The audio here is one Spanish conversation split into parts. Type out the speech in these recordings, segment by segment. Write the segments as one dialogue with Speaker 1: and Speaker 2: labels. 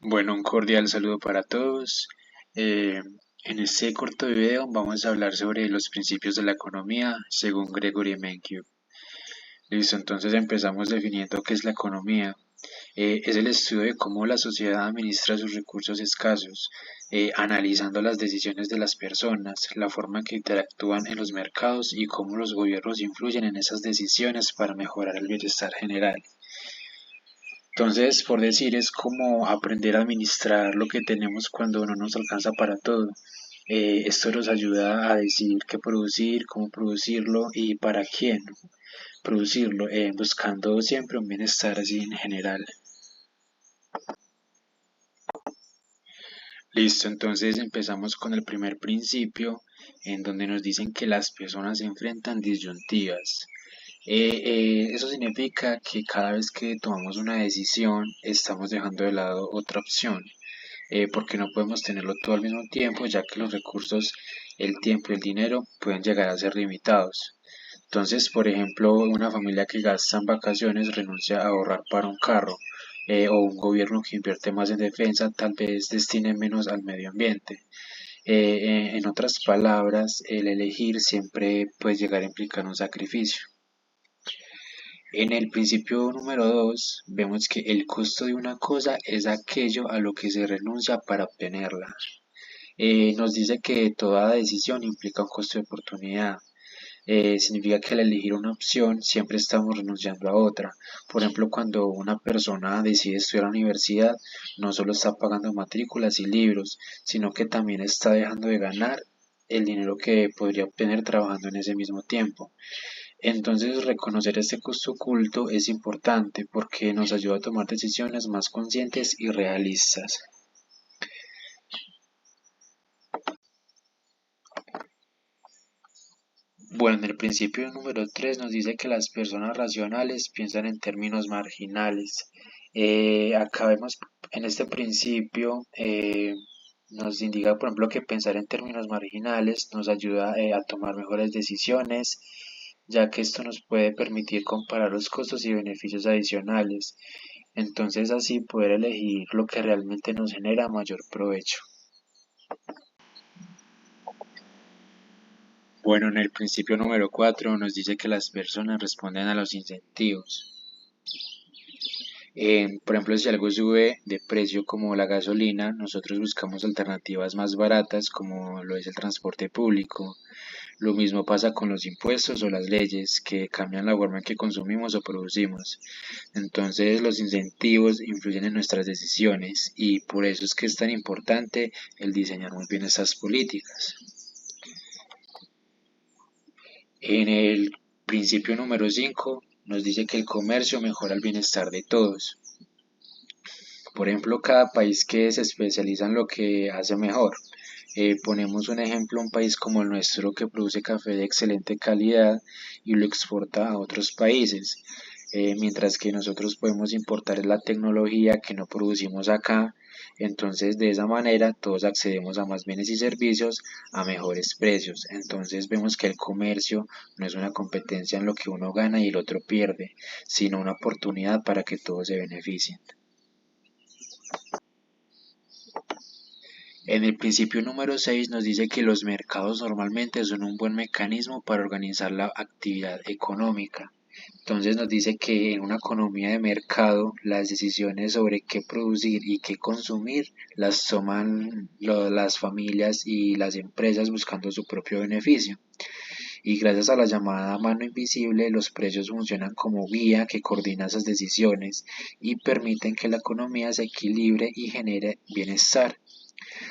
Speaker 1: Bueno, un cordial saludo para todos. Eh, en este corto video vamos a hablar sobre los principios de la economía según Gregory Menke. Listo, entonces empezamos definiendo qué es la economía. Es el estudio de cómo la sociedad administra sus recursos escasos, analizando las decisiones de las personas, la forma en que interactúan en los mercados y cómo los gobiernos influyen en esas decisiones para mejorar el bienestar general. Entonces, por decir, es como aprender a administrar lo que tenemos cuando no nos alcanza para todo. Esto nos ayuda a decidir qué producir, cómo producirlo y para quién producirlo, buscando siempre un bienestar así en general. Listo, entonces empezamos con el primer principio, en donde nos dicen que las personas se enfrentan disyuntivas. Eso significa que cada vez que tomamos una decisión, estamos dejando de lado otra opción. Porque no podemos tenerlo todo al mismo tiempo, ya que los recursos, el tiempo y el dinero pueden llegar a ser limitados. Entonces, por ejemplo, una familia que gasta en vacaciones renuncia a ahorrar para un carro, o un gobierno que invierte más en defensa tal vez destine menos al medio ambiente. En otras palabras, el elegir siempre puede llegar a implicar un sacrificio. En el principio número 2 vemos que el costo de una cosa es aquello a lo que se renuncia para obtenerla. Nos dice que toda decisión implica un costo de oportunidad. Significa que al elegir una opción siempre estamos renunciando a otra. Por ejemplo, cuando una persona decide estudiar a la universidad, no solo está pagando matrículas y libros, sino que también está dejando de ganar el dinero que podría obtener trabajando en ese mismo tiempo. Entonces, reconocer este costo oculto es importante porque nos ayuda a tomar decisiones más conscientes y realistas. Bueno, en el principio número 3 nos dice que las personas racionales piensan en términos marginales. Acá vemos en este principio, nos indica, por ejemplo, que pensar en términos marginales nos ayuda a tomar mejores decisiones, ya que esto nos puede permitir comparar los costos y beneficios adicionales. Entonces, así poder elegir lo que realmente nos genera mayor provecho. Bueno, en el principio número 4 nos dice que las personas responden a los incentivos. Por ejemplo, si algo sube de precio como la gasolina, nosotros buscamos alternativas más baratas como lo es el transporte público. Lo mismo pasa con los impuestos o las leyes que cambian la forma en que consumimos o producimos. Entonces, los incentivos influyen en nuestras decisiones y por eso es que es tan importante el diseñar muy bien estas políticas. En el principio número 5 nos dice que el comercio mejora el bienestar de todos. Por ejemplo, cada país que se especializa en lo que hace mejor. Ponemos un ejemplo, un país como el nuestro que produce café de excelente calidad y lo exporta a otros países, mientras que nosotros podemos importar la tecnología que no producimos acá. Entonces, de esa manera, todos accedemos a más bienes y servicios a mejores precios. Entonces, vemos que el comercio no es una competencia en lo que uno gana y el otro pierde, sino una oportunidad para que todos se beneficien. En el principio número 6 nos dice que los mercados normalmente son un buen mecanismo para organizar la actividad económica. Entonces nos dice que en una economía de mercado las decisiones sobre qué producir y qué consumir las toman las familias y las empresas buscando su propio beneficio. Y gracias a la llamada mano invisible, los precios funcionan como guía que coordina esas decisiones y permiten que la economía se equilibre y genere bienestar.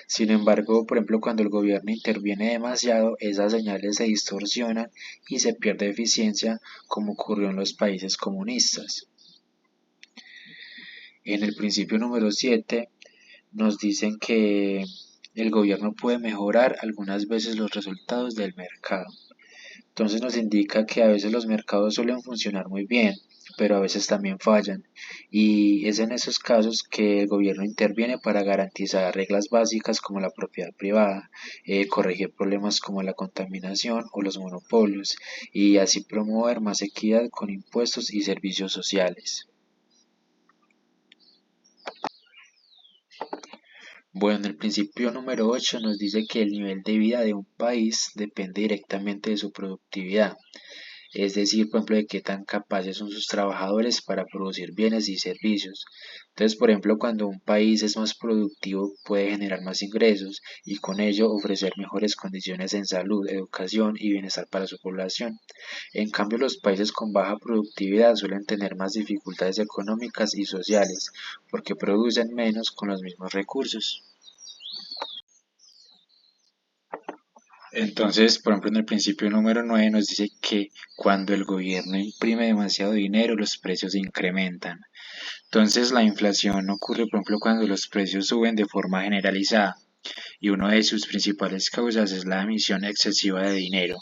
Speaker 1: Sin embargo, por ejemplo, cuando el gobierno interviene demasiado, esas señales se distorsionan y se pierde eficiencia, como ocurrió en los países comunistas. En el principio número 7 nos dicen que el gobierno puede mejorar algunas veces los resultados del mercado. Entonces nos indica que a veces los mercados suelen funcionar muy bien, pero a veces también fallan. Y es en esos casos que el gobierno interviene para garantizar reglas básicas como la propiedad privada, corregir problemas como la contaminación o los monopolios, y así promover más equidad con impuestos y servicios sociales. Bueno, el principio número 8 nos dice que el nivel de vida de un país depende directamente de su productividad. Es decir, por ejemplo, de qué tan capaces son sus trabajadores para producir bienes y servicios. Entonces, por ejemplo, cuando un país es más productivo, puede generar más ingresos y con ello ofrecer mejores condiciones en salud, educación y bienestar para su población. En cambio, los países con baja productividad suelen tener más dificultades económicas y sociales porque producen menos con los mismos recursos. Entonces, por ejemplo, en el principio número 9 nos dice que cuando el gobierno imprime demasiado dinero, los precios se incrementan. Entonces, la inflación ocurre, por ejemplo, cuando los precios suben de forma generalizada y una de sus principales causas es la emisión excesiva de dinero.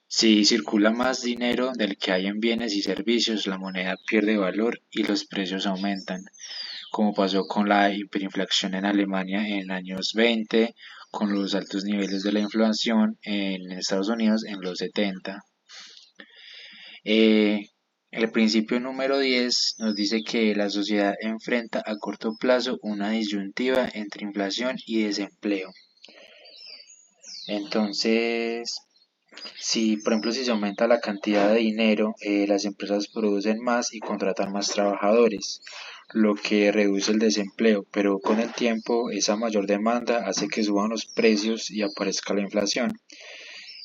Speaker 1: Si circula más dinero del que hay en bienes y servicios, la moneda pierde valor y los precios aumentan, como pasó con la hiperinflación en Alemania en años 20, con los altos niveles de la inflación en Estados Unidos en los 70. Eh, el principio número 10 nos dice que la sociedad enfrenta a corto plazo una disyuntiva entre inflación y desempleo. Entonces, si, por ejemplo, si se aumenta la cantidad de dinero, las empresas producen más y contratan más trabajadores, lo que reduce el desempleo, pero con el tiempo esa mayor demanda hace que suban los precios y aparezca la inflación.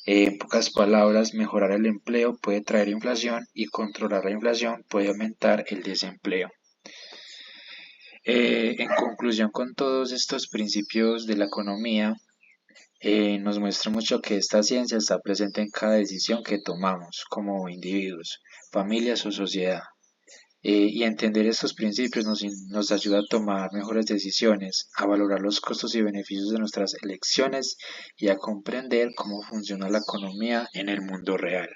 Speaker 1: En pocas palabras, mejorar el empleo puede traer inflación y controlar la inflación puede aumentar el desempleo. En conclusión, con todos estos principios de la economía, nos muestra mucho que esta ciencia está presente en cada decisión que tomamos como individuos, familias o sociedad. Y entender estos principios nos ayuda a tomar mejores decisiones, a valorar los costos y beneficios de nuestras elecciones y a comprender cómo funciona la economía en el mundo real.